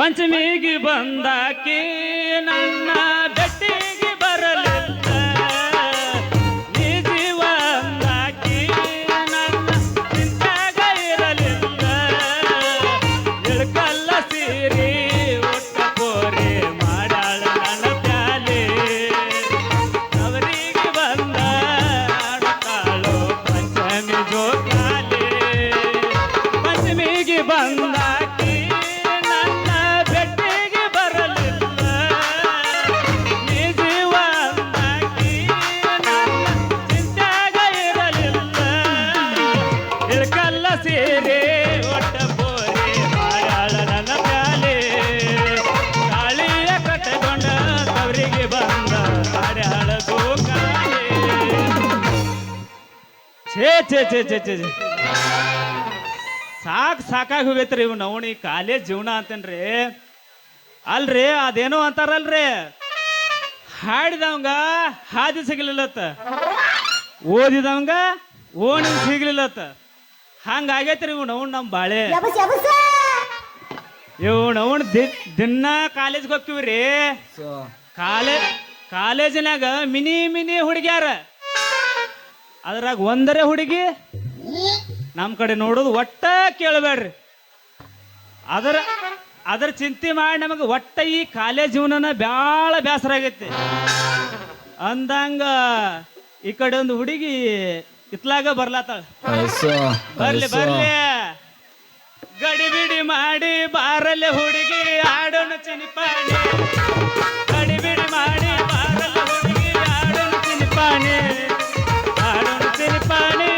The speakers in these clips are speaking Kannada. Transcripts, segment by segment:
ಪಂಚಮಿಗೆ ಬಂದಾಕಿ ನನ್ನ ಬೆಟ್ಟಿಗೆ ಬರಲಿಲ್ಲ ನೀ ಜೀವ ಅಂದಾಕಿ ನನ್ನ ಚಿಂತಾಗ ಇರಲಿಲ್ಲ ಇಳ್ಕಲ್ಲ ಸೀರಿ ಒಟ್ಟ ಪೋರಿ ಮಾಡಾಳ ನನ್ನ ಪ್ಯಾಲೆ ಅವರಿಗೆ ಬಂದ ಆಡುತ್ತಾಳು ಪಂಚಮಿ ಜೋಕಾಲೆ ಪಂಚಮಿಗೆ ಬಂದಾಕಿ ನನ್ನ ಬೆಟ್ಟಿಗೆ ಬರಲಿಲ್ಲ ನೀ ಜೀವ ಅಂದಾಕಿ ನನ್ನ ಚಿಂತ್ಯಾಗ ಇರಲಿಲ್ಲ ಇಳ್ಕಲ್ಲ ಸೀರೆ ಒಟ್ಟ ಪೋರಿ ಮಾಡಾಳ ನನ್ನ ಪ್ಯಾಲೆ ತಾಳಿಯ ಕಟ್ಟಗೊಂಡ ತವರಿಗೆ ಬಂದ ಆಡ್ಯಾಳ ಗೋಕಾಲೆ ಛೇ ಛೇ ಛೇ ಛೇ ಛೇ ಛೇ. ಸಾಕಾಗಿ ಹೋಗೈತ್ರಿ ಇವ್ ನವಣಿ ಕಾಲೇಜ್ ಜೀವನ ಅಂತೇನ್ರಿ ಅಲ್ರಿ ಅದೇನೋ ಅಂತಾರಲ್ರಿ ಹಾಡಿದವಂಗ ಹಾದಿ ಸಿಗ್ಲಿಲ್ಲತ್ತ ಓದಿದವಂಗ ಓಣಿ ಸಿಗ್ಲಿಲ್ಲತ್ತ ಹಂಗಾಗೈತ್ರಿ ಇವ್ ನವಣ್ ನಮ್ ಬಾಳೆ ಇವ್ ನವಣ್ ದಿನ ಕಾಲೇಜ್ಗೆ ಹೋಗ್ತೀವ್ರಿ ಕಾಲೇಜಿನಾಗ ಮಿನಿ ಮಿನಿ ಹುಡುಗ್ಯಾರ ಅದ್ರಾಗ ಒಂದರೇ ಹುಡುಗಿ ನಮ್ಮ ಕಡೆ ನೋಡೋದು ಒಟ್ಟ ಕೇಳಬೇಡ್ರಿ ಅದರ ಚಿಂತೆ ಮಾಡಿ ನಮಗೆ ಒಟ್ಟ ಈ ಕಾಲೇಜ್ ಜೀವನನ ಭಾಳ ಬೇಸರ ಆಗೈತಿ ಅಂದಂಗ ಈ ಕಡೆ ಒಂದು ಹುಡುಗಿ ಇತ್ಲಾಗ ಬರ್ಲಾತಾಳ ಬರ್ಲಿ ಬರ್ಲಿ ಗಡಿಬಿಡಿ ಮಾಡಿ ಬಾರಲ್ಲೇ ಹುಡುಗಿ ಆಡೋಣ ಚಿನಿಪಾಣಿ ಗಡಿಬಿಡಿ ಮಾಡಿ ಬಾರಲ್ಲ ಹುಡುಗಿ ಆಡೋಣ ಚಿನಿಪಾಣಿ ಆಡೋಣ ಚಿನಿಪಾಣಿ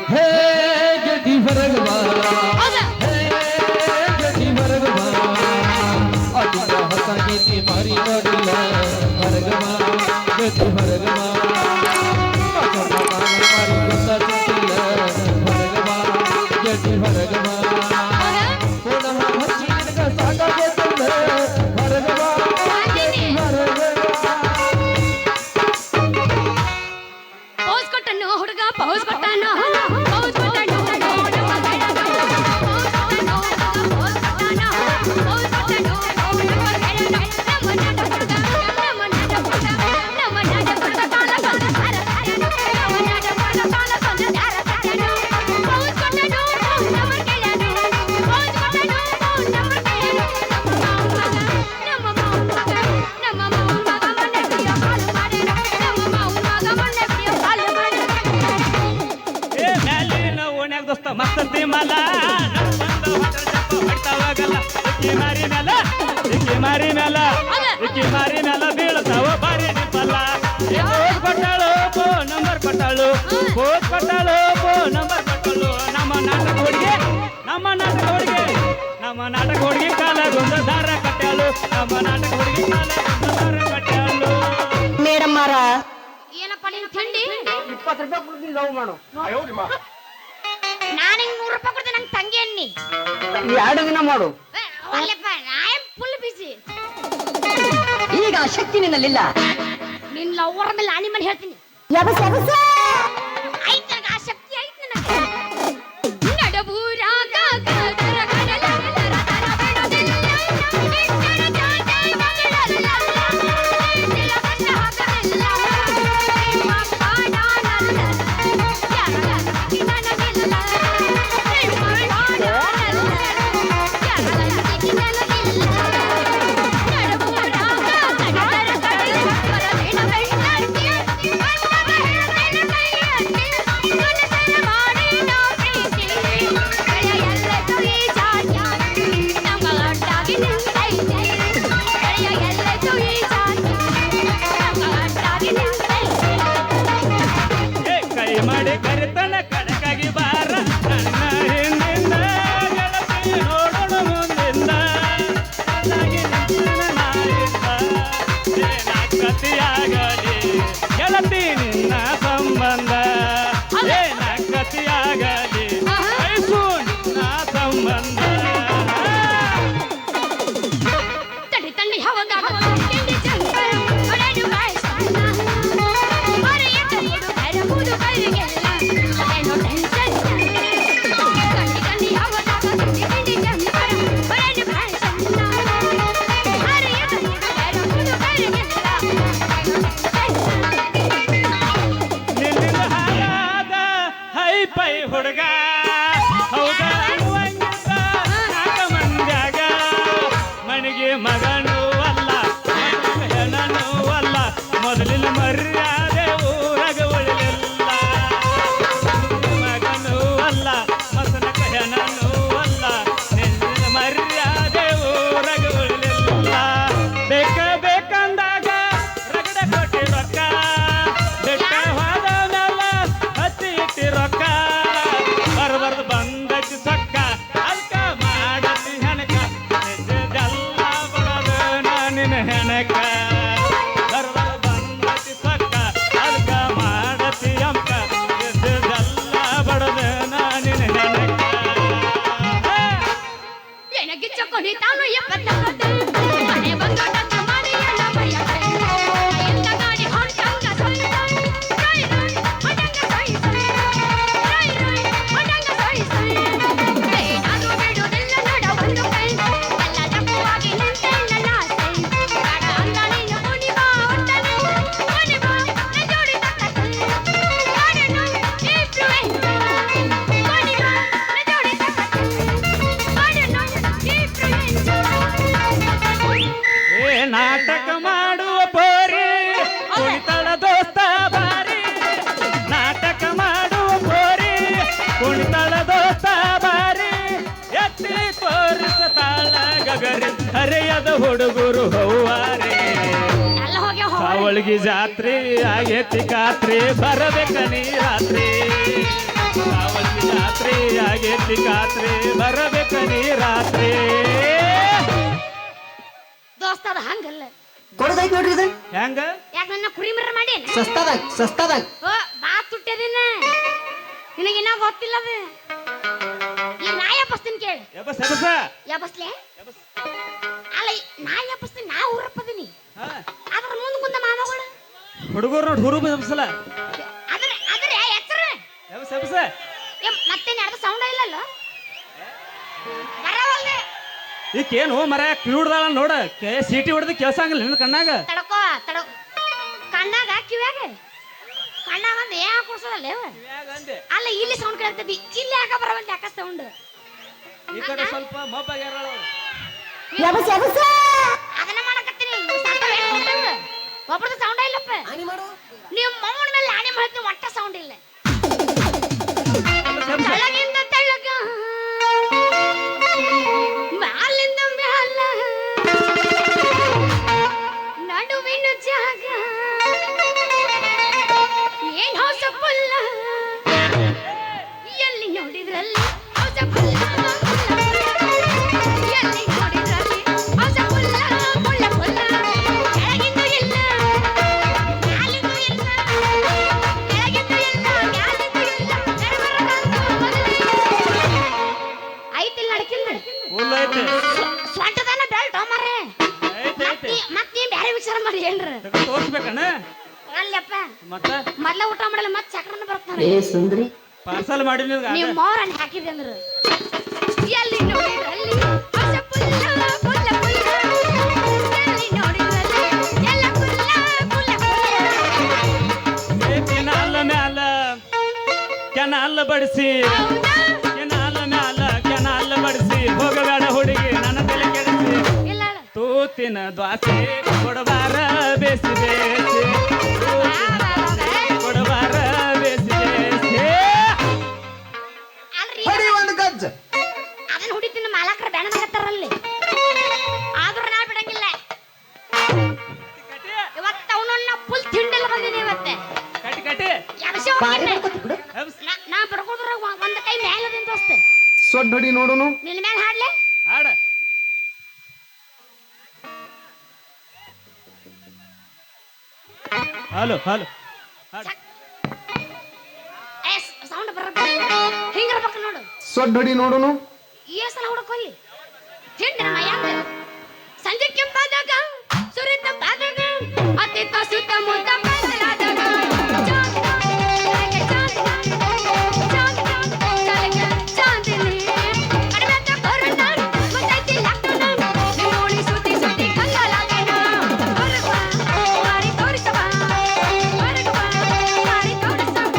हे गड्डी भरगवा हे गड्डी भरगवा अटुला हसाने ती मारी नडला भरगवा गड्डी भरगवा माझा मारी गुस्सा सुटला भरगवा गड्डी भरगवा कोणा हसीन का सागा घेतला भरगवा गड्डी भरगवा पौज कोटनो हुडगा पौज कोटनो ದೋಸ್ತ ಮಸ್ತಂತಿ ಮಲ ಹೊಡ್ತಾವಾಗಲ್ಲ ಇಕ್ಕಿ ಮಾರಿ ಮೇಲ ಬೀಳ್ತಾವ ಬಾರಿ ನಿಪ್ಪಲ್ಲ ಪೋಸ್ ಕೊಟ್ಟಾಳು ಪೋ ನಂಬರ್ ಕೊಟ್ಟಾಳು ನಮ್ಮ ನಾಟಕ ಹುಡುಗಿ ಕಾಲಗೊಂದ ದಾರ ಕಟ್ಟಾಳು ಮೇಡಮ್ ಮಾರ ಏನಪ್ಪ ನಿನ್ ಥಂಡಿ 20 ರೂಪಾಯಿ ಕೊಡ್ತೀನಿ ಲವ್ ಮಾಡು ನಾನು 100 ರೂಪಾಯಿ ಕೊಡ್ತೀನಿ ನಂಗೆ ತಂಗಿ ಅನ್ನಿ 2 ದಿನ ಮಾಡು ಅಲ್ಲಪ್ಪ ನಾಯಂ ಫುಲ್ ಬಿಸಿ ಈಗ ಆ ಶಕ್ತಿ ನಿನ್ನಲ್ಲಿಲ್ಲ ನಿನ್ನ ಲವರ್ ಮೇಲೆ ಆನಿ ಮನೆ ಹೇಳ್ತೀನಿ ಯಬಸ ಐತ್ ನನಗೆ ಆ ಶಕ್ತಿ ಐತ್ ನನಗೆ ನಡಬೂರಾಗ ಕದರ ಕಡಲ ತರ ಬೇಡದಿಲ್ಲ ನಿನ್ನ ಜಾಜ ಮಗಳಲ್ಲ ನಿನ್ನ ಕಷ್ಟ ಹಾಕಲ್ಲ ನಿಮ್ಮ ಪಾಡಾನಲ್ಲ ಯಾರಲ್ಲ ನನಗಿಲ್ಲ ನಿಮ್ಮ ಪಾಡಾನಲ್ಲ ಯಾರಲ್ಲ ನನಗಿಲ್ಲ ನಡಬೂರಾಗ ಕದರ ಕಡಲ ತರ ಬೇಡ ಬೆಳ್ಳಕ್ಕೆ ಕತಿಯಾಗಲಿ ಗೆಳತಿ ನಿನ್ನ ಸಂಬಂಧ ಏನ ಕತಿಯಾಗಲಿ ವಯಸ್ಸು ನಿನ್ನ ಸಂಬಂಧ ತಡಿ ತಣ್ಣಿ ಹವದಾಗ ತಿಂಡಿ ಚಂಕರ ಹೊರಡು ಬಾಯಿಸಲ್ಲ ಹೊರೆಯ ತಲೆದು ಬರಬಹುದು ಕೈಗೆಲ್ಲ ಅದೇನೋ ಟೆನ್ಷನ್ ತಡಿ ತಣ್ಣಿ ಹವದಾಗ ತಿಂಡಿ ಚಂಕರ ಹೊರಡು ಬಾಯಿಸಲ್ಲ ಹೊರೆಯ ತಲೆದು ಬರಬಹುದು ಕೈಗೆಲ್ಲ ನಿನ್ನ ಹಾಗಾದ ಹೈ ಪೈ ಹುಡುಗ ಹೌದ ಅನ್ನುವಂಗಿಲ್ಲ ನಾಲ್ಕ ಮಂದ್ಯಾಗ ಮಣಿಗೆ ಮಗನೂ ಅಲ್ಲ ಹೆಣನೂ ಅಲ್ಲ ಮೊದಲಿನ ಮರ್ಯಾದೆ ಊರಗ ಉಳಿಲಿಲ್ಲ ಮಗನೂ ಅಲ್ಲ ಮಸನಕ ಹೆಣನೂ ಅಲ್ಲ ನಿನ್ನ ಮರ್ಯಾದೆ ಊರಗ ಉಳಿಲಿಲ್ಲ ಬೇಕಂದಾಗ ರಗಡ ಕೊಟ್ಟಿ ರೊಕ್ಕ ಬೆಟ್ಟ ಹೋದ ಮ್ಯಾಲ ಹತ್ತಿ ಇಟ್ಟಿ ರೊಕ್ಕ ಬರ್ಬರ್ದು ಬಂದೈತಿ ಸೊಕ್ಕ ಅದ್ಕ ಮಾಡತಿ ಹೆಣಕ ನಿಜದೆಲ್ಲ ಬಡದ ನಿನ್ನ ಹೆಣಕ ಬರ್ಬರ್ದು ಬಂದೈತಿ ಸೊಕ್ಕ ಅದ್ಕ ಮಾಡತಿ ಅಂಕ ನಿಜದೆಲ್ಲ ಬಡದ ನಿನ್ನ ಹೆಣಕ ಏನಕ್ಕೆ ಚಕ್ಕೊನಿ ತಾನು ಎಪ್ಪತ್ತಾಗತ್ತೆ ಮನೆ ಬಂದೋಟಕ್ಕ ಮಾಡಿ ಎಲ್ಲ ಬೈಯತ್ತೆ ಎಂತ ಗಾಡಿ ಹೊಂಟಂಗ ಸೊಯ್ ಸೊಯ್ ಸೊಯ್ ಸೊಯ್ ಹೊಂಟಂಗ ಸೊಯ್ ಸೊಯ್ ಸೊಯ್ ಸೊಯ್ ಹೊಂಟಂಗ ಸೊಯ್ ಸೊಯ್ ಏನಾದ್ರೂ ಬಿಡುವುದಿಲ್ಲ ನಡ ಒಂದು ಕೈ ಎಲ್ಲ ದಪ್ಪವಾಗಿ ನಿಂತೆ ನನ್ನ ಆಸೆ ಬೇಡ ಅಂದ ನೀನು ಕುಣಿ ಬಾ ಒಟ್ಟನೆ ಕುಣಿ ಬಾ ನ ಜೋಡಿ ತಕ್ಕತ್ತೆ ಕಾಡನು ಇನ್ಫ್ಲುಯೆನ್ಸ್ ಕುಣಿ ಬಾ ನ ಜೋಡಿ ತಕ್ಕತ್ತೆ ಕಾಡನು ಇನ್ಫ್ಲುಯೆನ್ಸ್ ಏ ನಾಟಕ ಮಾಡುವ ಪೋರಿ ಕುಣಿತಳ ದೋಸ್ತ ಬಾರಿ ನಾಟಕ ಮಾಡುವ ಪೋರಿ ಕುಣಿತಳ ದೋಸ್ತ ಬಾರಿ ಎತ್ತಿ ತೋರಿಸತಾಳ ಗಗರಿ ಹರೆಯದ ಹುಡುಗರು ಹೌವಾರಿ ಎಲ್ಲ ಹೋಗಿ ಸಾವಳ್ಗಿ ಜಾತ್ರೆ ಆಗೇತಿ ಖಾತ್ರಿ ಬರಬೇಕ ನೀ ರಾತ್ರಿ ಸಾವಳ್ಗಿ ಜಾತ್ರೆ ಆಗೇತಿ ಖಾತ್ರಿ ಬರಬೇಕ ನೀ ರಾತ್ರಿ ದೋಸ್ತ ಅದ ಹಂಗಲ್ಲ ಕೊಡದೈತ್ ನೋಡ್ರಿ ಇದು ಹೆಂಗ ಯಾಕೆ ನನ್ನ ಕುರಿಮರ ಮಾಡೇನ ಸಸ್ತಾದಾಗ ಓ ಬಾ ತುಟ್ಟದಿನ ನಿನಗಿನ್ನ ಗೊತ್ತಿಲ್ಲ ಅದು ಈ ನಾ ಎಬ್ಬಸ್ತೀನಿ ಕೇಳಿ ಎಬಸ್ ಎಬಸ ಎಬ್ಬಸ್ಲೆ ಅಲ್ಲ ನಾ ಎಬ್ಬಸ್ತೀನಿ ನಾ ಊರಪ್ಪದೀನಿ ಹಾ ಅದ್ರ ಮುಂದೆ ಮಾಮಗಳು ಹುಡುಗರು ನೋಡಿ ಹುರುಬ ಎಬ್ಸಲ ಅದ್ರ ಎಚ್ಚರ ಎಬಸ್ ಎಬಸ ಮತ್ತೇನು ಯಾರ್ದು ಸೌಂಡ್ ಇಲ್ಲಲ್ಲ ಬರವಲ್ದೆ ಈಕೇನು ಮರ ಕಿವಿಡ್ದಾಳ ನೋಡ ಸೀಟಿ ಹೊಡೆದು ಕೇಳ್ಸಂಗಿಲ್ಲ ನಿನ್ನ ಕಣ್ಣಾಗ ತಡಕೋ ಕಣ್ಣಾಗ ಕಿವ್ಯಾಗ ಕಣ್ಣಾಗ ಒಂದು ಏನ್ ಹಾಕೊಡ್ಸೋದಲ್ಲ ಅಲ್ಲ ಇಲ್ಲಿ ಸೌಂಡ್ ಕೇಳ್ತದಿ ಇಲ್ಲಿ ಯಾಕ ಬರವಲ್ದು ಯಾಕ ಸೌಂಡ್ ಈ ಕಡೆ ಸ್ವಲ್ಪ ಮಬ್ಬಾಗ್ಯಾರ ಅದನ್ನ ಮಾಡಕತ್ತೀನಿ ಒಬ್ಬರದ್ದು ಸೌಂಡ್ ಇಲ್ಲಪ್ಪ ನೀವು ಮೌನ ಮೇಲೆ ಆಣಿ ಮಾಡ್ತೀನಿ ಒಟ್ಟ ಸೌಂಡ್ ಇಲ್ಲ ತೆಳಗಿಂದ ತೆಳಗ ಮ್ಯಾಲಿಂದ ಮ್ಯಾಲ ನಡುವಿನ ಜಾಗ ಏನ್ ಹೊಸ ಪುಲ್ಲ ಎಲ್ಲಿ ನೋಡಿದ್ರಲ್ಲಿ ಹೊಸ ಪುಲ್ಲ ಎಲ್ಲಿ ನೋಡಿದ್ರಲ್ಲಿ ಹೊಸ ಪುಲ್ಲ ಪುಲ್ಲ ಪುಲ್ಲ ಕೆಳಗಿಂದ ಇಲ್ಲ ಮ್ಯಾಲಿಂದ ಇಲ್ಲ ಕೆಳಗಿಂದ ಇಲ್ಲ ಮ್ಯಾಲಿಂದ ಇಲ್ಲ ಐತಿಲ್ಲ ಅಡಕಿಲ್ಲ ಫುಲ್ ಐತೆ ಸ್ವಂಟದನ ಬೆಲ್ಟ್ ಮಾರೇ ಐತೆ ಐತೆ ಮತ್ತೆ ಬೇರೆ ವಿಚಾರ ಮಾಡಿ ಏನ್ರ ತೋರಿಸ್ಬೇಕಣ್ಣ ಅಲ್ಲಪ್ಪ ಮತ್ತ ಮೊದ್ಲ ಊಟ ಮಾಡಲ್ಲ ಮತ್ತೆ ಚಕ್ರನ ಬರ್ತಾನೆ ಏ ಸುಂದ್ರಿ ಪಾರ್ಸಲ್ ಮಾಡಿ ನೀವು ಮೋರನ್ ಹಾಕಿದೆ ಅಂದ್ರ ಎಲ್ಲಿ ನೋಡಿದ್ರಲ್ಲಿ ಹೊಸ ಪುಲ್ಲ ಪುಲ್ಲ ಪುಲ್ಲ ಎಲ್ಲಿ ನೋಡಿದ್ರಲ್ಲಿ ಎಲ್ಲ ಪುಲ್ಲ ಪುಲ್ಲ ಪುಲ್ಲ ಕೆನಾಲ್ ಮ್ಯಾಲ ಕೆನಾಲ್ ಬಡಿಸಿ ಹೌದಾ ಕೆನಾಲ್ ಮ್ಯಾಲ ಕೆನಾಲ್ ಬಡಿಸಿ ಹೋಗಬೇಡ ಹುಡುಗಿ ನನ್ನ ತಲೆ ಕೆಡಿಸಿ ಇಲ್ಲ ತೂತಿನ ದ್ವಾಸೆ ಕೊಡಬಾರ ಬೇಸಿ ಬೇಸಿ ಕೊಡಬಾರ ಬೇಸಿ ಬೇಸಿ ಅಲ್ರಿ ಹೊಡಿ ಒಂದು ಗಜ್ಜ ಅದನ್ನ ಹುಡಿತಿನ ಮಾಲಕರ ಬ್ಯಾನದಾಗತ್ತಾರಲ್ಲಿ ಆದ್ರೂ ನಾ ಬಿಡಂಗಿಲ್ಲ ಇವತ್ತು ಅವನನ್ನ ಫುಲ್ ತಿಂಡಲ್ ಬಂದಿನಿ ಇವತ್ತೆ ಕಟ್ಟಿ ಕಟ್ಟಿ ಎಬ್ಸಿ ಹೋಗ್ತೀನಿ. ನಾ ಬರ್ಕೋದ್ರ ಒಂದ್ ಕೈ ಮೇಲೆ ದೋಸ್ತ ಸೊಡ್ ಹೊಡಿ ನೋಡುನು ನಿನ್ನ ಮೇಲೆ ಹಾಡ್ಲೆ ಹಾಡ ಹಲೋ ಹಲೋ ಸೌಂಡ್ ಬರಬೇಕು ಹಿಂಗಿರ್ಬೇಕು ನೋಡು ಸೊಡ್ಡ ಹೊಡಿ ನೋಡುನು ಈ ಸಲ ಹುಡುಕೊಲ್ಲಿ ತಿಂದ್ರ ಮಯ್ಯಾಂಗ ಸಂಜೆ ಕೆಂಪಾದಾಗ ಸುರಿತ ಪಾದಾಗ ಅತ್ತಿತ್ತ ಸುತ್ತ ಮುತ್ತ ಬದಲಾದಾಗ ಚಾಂದಿನಿ ಕಡಿಮೆತ್ತ ಕೊರೋನ ಗೊತ್ತೈತಿ ಲಾಕ್ಡೌನ್ ನಿಮ್ಮೋಳಿ ಸುತ್ತಿ ಸುತ್ತಿ ಕಂಗಾಲಾಗೇನ ಹೊರಗುವ ಮಾರಿ ತೋರಿಸವ ಹೊರಗುವ ಮಾರಿ ತೋರಿಸವ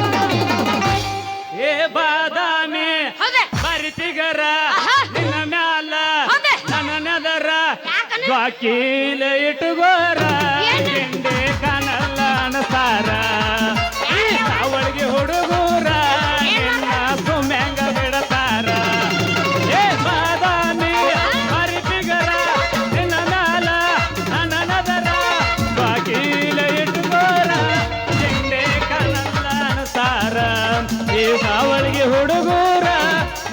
ಏ ಬಾದಾಮಿ ಹೌದೇ ಬರಿತಿಗರ ಆಹಾ. ನಿನ್ನ ಮ್ಯಾಲ ಹೌದೇ. ನನ್ನ ನೆದರ ಯಾಕನ? ಜ್ವಾಕೀಲ ಇಟ್ಟುಗೋರ ಏನು? ಗಿಂಡೆ ಕಾಣಲ್ಲ ಅನಸಾರ ಅವಳಿಗೆ ಹುಡುಗೂರ ನಿನ್ನ ಸುಮ್ಯಾಂಗ ಬಿಡತಾರ ಏ ಬಾದಾಮಿ ಬರಿತಿಗರ ನಿನ್ನ ಮ್ಯಾಲ ನನ್ನ ನೆದರ ಜ್ವಾಕೀಲ ಇಟ್ಟುಗೋರ ಗಿಂಡೆ ಕಾಣಲ್ಲ ಅನಸಾರ ಈ ಅವಳಿಗೆ ಹುಡುಗೂರ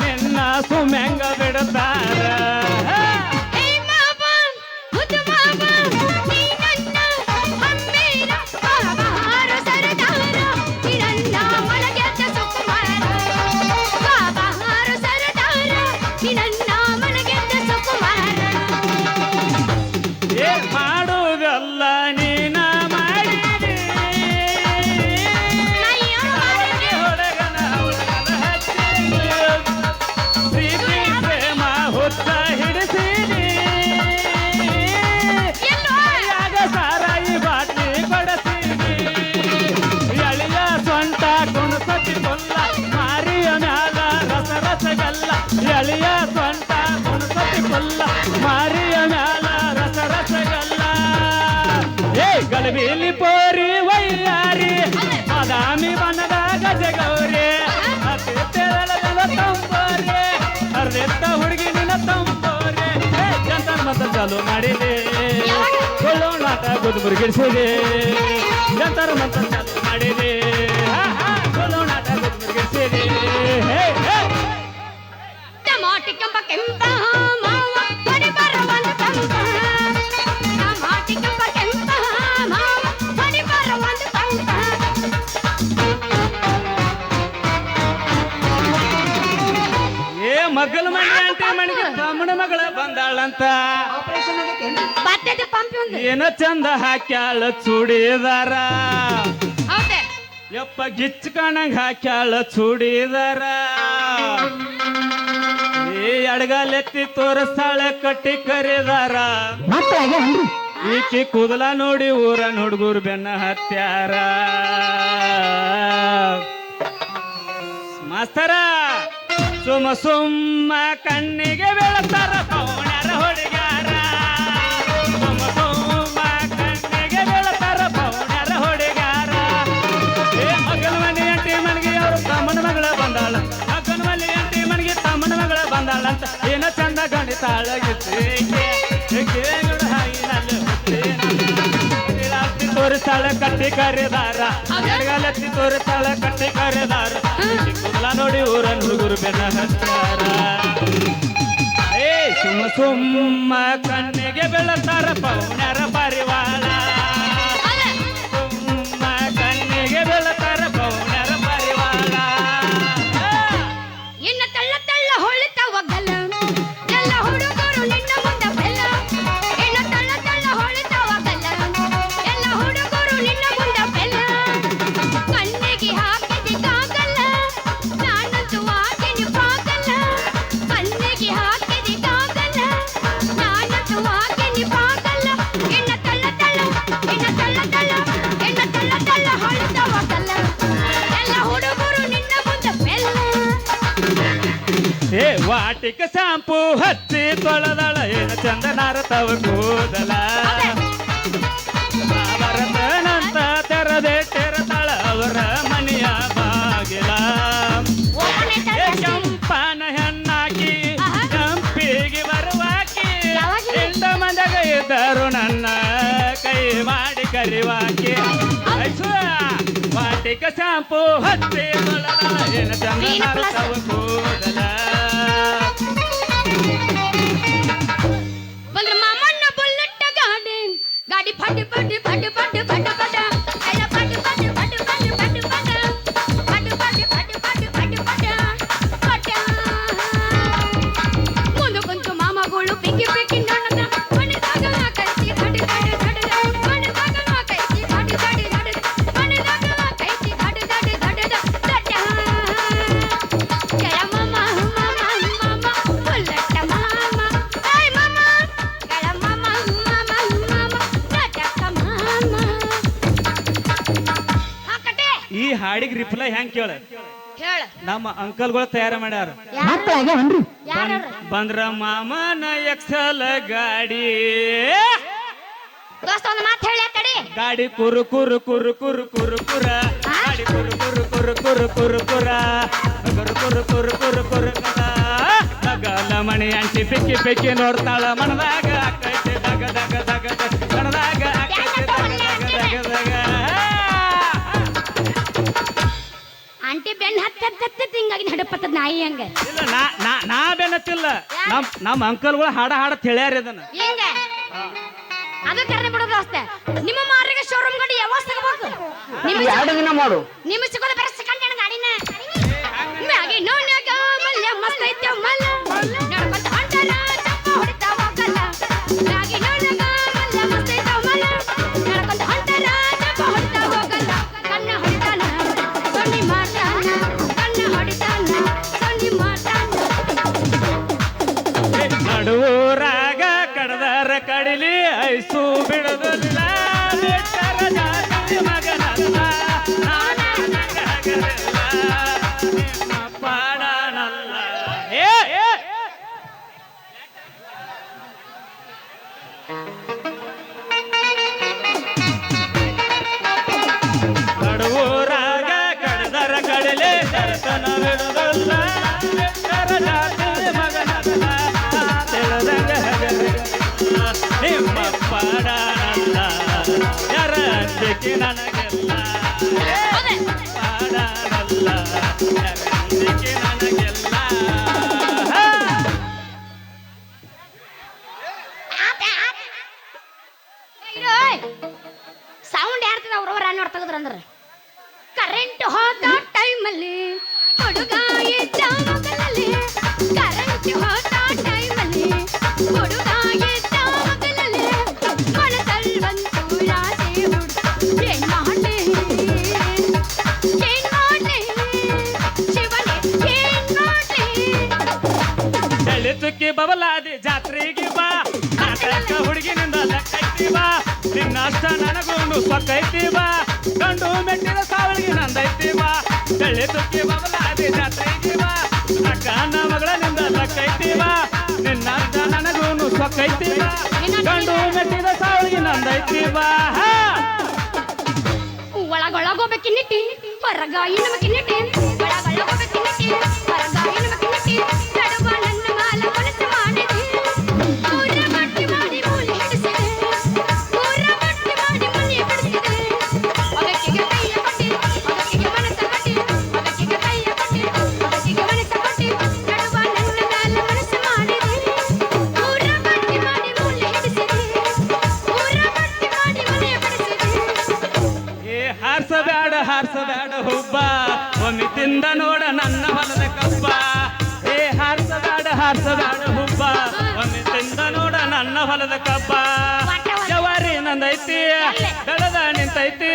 ನಿನ್ನ ಸುಮ್ಯಾಂಗ ಬಿಡತಾರ ಹೇ ಮಾವ ಮುದ್ದು ಮಾವ ನೀ ನನ್ನ ಹಮ್ಮೇರ ಬಾಬಾರ ಸರದಾರ ನೀ ನನ್ನ ಮಲಗೆದ್ದ ಸುಕುಮಾರ ಬಾಬಾರ ಸರದಾರ ನೀ ನನ್ನ ಮಲಗೆದ್ದ ಸುಕುಮಾರ ಏ ಮಾಡುವುದಲ್ಲ ನೀನ ಮಾಡಿದೆ ಅವಳಿಗೆ ಹೊಡಗನ ಅವಳಗನ ಹಚ್ಚಿದೆ ಪ್ರೀತಿ ಪ್ರೇಮ ಹುತ್ತ ಹಿಡಿಸಿದೆ ಎಲ್ಲೋ ಯಾಗ ಸಾರಾಯಿ ಬಾಟ್ಲಿ ಕೊಡಸಿದೆ ಎಳೆಯ ಸೊಂಟ ಕುಣಸತಿ ಕೊಲ್ಲ ಮಾರಿಯ ಮ್ಯಾಲ ರಸ ರಸಗಲ್ಲ ಎಳೆಯ ಸೊಂಟ ಕುಣಸತಿ ಕೊಲ್ಲ ಮಾರಿಯ ಮ್ಯಾಲ ರಸ ರಸಗಲ್ಲ ಏ ಗಲಬಿಲಿ ಪೋರಿ ವೈಯಾರಿ ಬಾದಾಮಿ ಬನದ ಗಜಗೌರಿ ಅತಿ ತೆರಳದ ತಂಬೋರೆ ಅರ್ಧೆತ್ತ ಹುಡುಗಿ ನಿನ್ನ ತಂಬೋರೆ ಜಂತರ್ ಮತ ಚಾಲು ಮಾಡಿದೆ ಕೊಳ್ಳೋಣಾಟ ಗುದ್ಮುರ್ಗಿಡ್ಸಿದೆ ಜಂತರ್ ಮತ ಚಾಲು ಮಾಡಿದೆ ಕೊಳ್ಳೋಣಾಟ ಗುದ್ಮುರ್ಗಿಡ್ಸಿದೆ ಟಮಾಟಿ ಕೆಂಪ ಕೆಂಪ ಮಾವ ಬಡಿ ಬರ ಒಂದು ಕಂಪ ಟಮಾಟಿ ಕೆಂಪ ಕೆಂಪ ಮಾವ ಬಡಿ ಬರ ಒಂದು ಕಂಪ ಏ ಮಗಲ್ ಮನೆ ಅಂಟಿ ಮನೆಗೆ ತಮ್ಮನ ಮಗಳ ಬಂದಾಳಂತ ಆಪರೇಷನ್ ಆಗೈತೇನ್ರಿ ಬರ್ತೈತೆ ಪಂಪಿ ಒಂದು ಏನೋ ಚಂದ ಹಾಕ್ಯಾಳ ಚೂಡಿದಾರ ಹೌದೇ ಯಪ್ಪ ಗಿಚ್ಚ ಕಾಣಂಗ್ ಹಾಕ್ಯಾಳ ಚೂಡಿದಾರ ಏ ಅಡಗಲೆತ್ತಿ ತೋರಿಸ್ತಾಳ ಕಟ್ಟಿ ಕರೆದಾರ ಮಕ್ಕಳಾಗ್ಯಾವನ್ರಿ ಈಕಿ ಕೂದಲ ನೋಡಿ ಊರ ಹುಡುಗರು ಬೆನ್ನ ಹತ್ಯಾರ ಮಾಸ್ತರ ಸುಮ್ಮ ಸುಮ್ಮ ಕಣ್ಣಿಗೆ ಬೆಳತಾರ ಪೌಣ್ಯಾರ ಹುಡುಗ್ಯಾರ ಸುಮ್ಮ ಸುಮ್ಮ ಕಣ್ಣಿಗೆ ಬೆಳತಾರ ಪೌಣ್ಯಾರ ಹುಡುಗ್ಯಾರ ಏ ಮಗನ ಮನೆ ಅಂಟಿ ಮನೆಗೆ ಅವರು ತಮ್ಮನ ಮಗಳ ಬಂದಾಳ ಮಗನ ಮನೆ ಅಂಟಿ ಮನೆಗೆ ತಮ್ಮನ ಮಗಳ ಬಂದಾಳಂತ ಏನೋ ಚಂದ ಗಣಿತಾಳಗಿತ್ತು ತೋರಿಸ್ತಾಳ ಕಟ್ಟಿ ಕರೆದಾರ ಎಡಗಲೆತ್ತಿ ತೋರಿಸ್ತಾಳ ಕಟ್ಟಿ ಕರೆದಾರ ಕೂದಲ ನೋಡಿ ಊರನ್ ಹುಡುಗರು ಬೆನ್ನ ಹತ್ತಾರ ಏ ಸುಮ್ಮ ಸುಮ್ಮ ಕಣ್ಣಿಗೆ ಬೆಳತಾರ ಪೌಣ್ಯಾರ ಪರಿವಾಳ ಸುಮ್ಮ ಕಣ್ಣಿಗೆ ಬೆಳತಾರ ಪೌಣ್ಯಾರ ಪರಿವಾಳ ಇನ್ನ ತಳ್ಳ ತಳ್ಳ ಹೊಳಿತಾವ ಗಲ್ಲ ಎಲ್ಲ ಹುಡುಗರು ನಿನ್ನ ಮುಂದೆ ಬೆಲ್ಲ ಇನ್ನ ತಳ್ಳ ತಳ್ಳ ಹೊಳಿತಾವ ಗಲ್ಲ ಎಲ್ಲ ಹುಡುಗರು ನಿನ್ನ ಮುಂದೆ ಬೆಲ್ಲ ಕಣ್ಣಿಗೆ ಹಾಕಿದಿಗಾಗಲ್ಲ ನಾನಂತೂ ಆಗಿನಿ ಬಾಗಲ್ಲ ಕಣ್ಣಿಗೆ ಹಾಕಿದಿಗಾಗಲ್ಲ ನಾನಂತೂ ಆಗಿನಿ ಬಾಗಲ್ಲ ಇನ್ನ ತಳ್ಳ ತಳ್ಳ ಇನ್ನ ತಳ್ಳ ತಳ್ಳ ಇನ್ನ ತಳ್ಳ ತಳ್ಳ ಹೊಳಿತಾವ ಗಲ್ಲ ಎಲ್ಲ ಹುಡುಗರು ನಿನ್ನ ಮುಂದೆ ಬೆಲ್ಲ ಏ ವಾಟಿಕ ಶಾಂಪು ಹಚ್ಚಿ ತೊಳೆದಳ ಏನ ಚಂದನಾರ ತವ ಕೂದಲ ಭರತನಂತ ತೆರದೆ ತೆರದಳ ಅವರ ಮನೆಯ ಬಾಗಿಲ ಓಪನೆ ಏ ಕೆಂಪನ ಹೆಣ್ಣಾಕಿ ಕೆಂಪಿಗೆ ಬರುವಾಕಿ ಎಂಟ ಮಂದಗ ಇದ್ದರು ನನ್ನ ಕೈ ಮಾಡಿ ಕರಿವಾಕಿ ವಾಟಿಕ ಶಾಂಪು ಹಚ್ಚಿ ತೊಳೆದಳ ಏನ ಚಂದನಾರ ತವ ಕೂದಲ ಬಲ್ರ ಮಾಮಣ್ಣ ಬುಲ್ಲಟ್ಟ ಗಾಡಿ ಗಾಡಿ ಫಡ್ ಫಡ್ ಫಡ್ ಫಡ್ ಫಡ್ ಫಡ್ ಎಲ್ಲ ಈ ಹಾಡಿಗೆ ರಿಪ್ಲೈ ಹೆಂಗ್ ಕೇಳ ಹೇಳ ನಮ್ಮ ಅಂಕಲ್ಗಳು ತಯಾರು ಮಾಡ್ಯಾರ ಮಕ್ಕಳಾಗ್ಯಾವನ್ರಿ ಯಾರು ಬಂದ್ರ ಮಾಮನ ಎಕ್ಸಲ್ ಗಾಡಿ ದೋಸ್ತ ಒಂದು ಮಾತು ಹೇಳಿ ತಡಿ ಗಾಡಿ ಕುರು ಕುರು ಕುರು ಕುರು ಕುರು ಕುರ ಗಾಡಿ ಕುರು ಕುರು ಕುರು ಕುರು ಕುರು ಕುರ ಕುರು ಕುರು ಕುರು ಕುರು ಕುರು ಕುರ ನಗಲ ಮಣಿ ಅಂಟಿ ಪಿಕ್ಕಿ ಪಿಕ್ಕಿ ನೋಡ್ತಾಳ ಮನದಾಗ ಆಕೈತೆ ದಗ ದಗ ದಗ ದಗ ಮನದಾಗ ಆಕೈತೆ ದಗ ದಗ ದಗ ದಗ ಆಂಟಿ ಬೆನ್ ಹತ್ತ ಹಿಂಗಾಗಿ ನಡಪತ್ತದ ನಾಯಿ ಹಂಗ ಇಲ್ಲ ನಾ ಬೆನ್ನತ್ತಿಲ್ಲ ನಮ್ಮ ಅಂಕಲ್ಗಳು ಹಾಡ ಹೇಳ್ಯಾರ ಇದನ್ನ ಹಿಂಗ ಅದು ಕರೆದು ಬಿಡೋದು ದೋಸ್ತ ನಿಮ್ಮ ಮಾರಿಗೆ ಶೋರೂಮ್ ಗಾಡಿ ಯಾವಾಗ ಸಿಗಬೇಕು ಎರಡು ದಿನ ಮಾಡು ನಿಮ್ಮ ಸಿಗೋದು ಬೇರೆ ಸೆಕೆಂಡ್ ಹ್ಯಾಂಡ್ ಗಾಡಿನ ಮ್ಯಾಗಿ ನೋಡ್ಯಾಗ ಮಲ್ಯ ಮಸ್ತ್ ಐತೆ ಮಲ್ಲ ನಡ್ಕೊಂತ ಹೊಂಟಾರ ಚಪ್ಪ ಹೊಡಿತಾ ಹೋಗಲ್ಲ ಮ್ಯಾಗಿ ನೋಡ್ಯಾಗ ಮಲ್ಯ ಮಸ್ತ್ ಐತೆ ಮಲ್ಲ ನಡ್ಕೊಂತ ಹೊಂಟಾರ ಚಪ್ಪ ಹೊಡಿತಾ ಹೋಗಲ್ಲ ಕಣ್ಣ ಹೊಡಿತಾನ ಸೊನ್ನಿ ಮಾಡ್ತಾನ ಕಣ್ಣ ಹೊಡಿತಾನ ಸೊನ್ನಿ ಮಾಡ್ತಾನ ನಡುವೂರಾಗ ಕಡದರ ಕಡಿಲಿ ಐಸು ಬಿಡದಲ್ಲ ಬೆಟ್ಟರ ಜಾತಿ ಮಗನಲ್ಲ ನಾನಾಗಲಿಲ್ಲ ನಿಮ್ಮ ಪಾಡನಲ್ಲ ನಡುವೂರಾಗ ಕಡದರ ಕಡಿಲಿ ದರ್ಶನ ಬಿಡದಲ್ಲ ಬೆಟ್ಟರ ಜಾತಿ ಮಗನಲ್ಲ ನಿಮ್ಮ ಪಾಡನಲ್ಲ ಯಾರ ಅಂಜಿಕೆ ನನಗೆಲ್ಲ ಪಾಡನಲ್ಲ ಯಾರ ಅಂಜಿಕೆ ನನಗೆಲ್ಲ ಸೌಂಡ್ ಯಾರ್ತದ ಅವ್ರವ್ರ ನೋಡ್ ತೆಗದ್ರಂದ್ರ ಕರೆಂಟ್ ಹೋದ ಟೈಮಲ್ಲಿ ಹುಡುಗ ಇದ್ದ ಮಗಲಲ್ಲಿ ಕರೆಂಟ್ ಹೋದ ಟೈಮಲ್ಲಿ ಹುಡುಗ ಇದ್ದ ಮಗಲಲ್ಲಿ ಮನದಲ್ಲಿ ಬಂತು ರಾಸೆ ಹುಡುಗ ಏನ್ ಮಾಡ್ಲಿ ಶಿವನೇ ಏನ್ ಮಾಡ್ಲಿ ಎಳ್ಳಿ ತುಕ್ಕಿ ಬಬಲಾದಿ ಜಾತ್ರೆಗೆ ಬಾ ನಾಟಕ ಹುಡುಗಿನಿಂದ ಲೆಕ್ಕೈತಿ ಬಾ ನಿನ್ನಷ್ಟ ನನಗೊಂದು ಸೊಕ್ಕೈತಿ ಬಾ ಗಂಡು ಮೆಟ್ಟಿದ ಸಾವಳಿಗೆ ನಂದೈತಿ ಬಾ ಎಳ್ಳಿ ತುಕ್ಕಿ ಬಬಲಾದಿ ಜಾತ್ರೆಗೆ ಬಾ ಅಕ್ಕನ ಮಗಳನಿಂದ ಲೆಕ್ಕೈತಿ ಬಾ ನಿನ್ನಷ್ಟ ನನಗೊಂದು ಸೊಕ್ಕೈತಿ ಬಾ ಗಂಡು ಮೆಟ್ಟಿದ ಸಾವಳಿಗೆ ನಂದೈತಿ ಬಾ ಒಳಗೊಳಗೋಬೇಕಿನ್ನಿಟ್ಟಿ ಹೊರಗ ಇನ್ನಬೇಕಿನ್ನಿಟ್ಟಿ ಒಳಗೊಳಗೋಬೇಕಿನ್ನಿಟ್ಟಿ ಹೊರಗ ಇನ್ನಬೇಕಿನ್ನಿಟ್ಟಿ ನಡುವ ನನ್ನ ಮಾಲ ಮನಸ್ಸು ಮಾಡಿದೆ ಊರ ಮಟ್ಟಿ ಮಾಡಿ ಮೂಲೆ ಹಿಡಿಸಿದೆ ಊರ ಮಟ್ಟಿ ಮಾಡಿ ಮೂಲೆ ಬಿಡಿಸಿದೆ ಒಗಕ್ಕಿಗೆ ಕೈಯ ಕೊಟ್ಟಿ ಒಗಕ್ಕಿಗೆ ಮನಸ್ಸ ಕೊಟ್ಟಿ ಒಗಕ್ಕಿಗೆ ಕೈಯ ಕೊಟ್ಟಿ ಒಗಕ್ಕಿಗೆ ಮನಸ್ಸ ಕೊಟ್ಟಿ ನಡುವ ನನ್ನ ಮಾಲ ಮನಸ್ಸು ಮಾಡಿದೆ ಊರ ಮಟ್ಟಿ ಮಾಡಿ ಮೂಲೆ ಹಿಡಿಸಿದೆ ಊರ ಮಟ್ಟಿ ಮಾಡಿ ಮೂಲೆ ಬಿಡಿಸಿದೆ ಹಾರ್ಸಬೇಡ ಹುಬ್ಬ ಒಮ್ಮೆ ತಿಂದ ನೋಡ ನನ್ನ ಹೊಲದ ಕಬ್ಬ ಹಾರ್ಸಬೇಡ ಹುಬ್ಬ ಒಮ್ಮೆ ತಿಂದ ನೋಡ ನನ್ನ ಹೊಲದ ಕಬ್ಬ ಜವಾರಿ ನಂದೈತಿ ಬೆಳೆದ ನಿಂತೈತಿ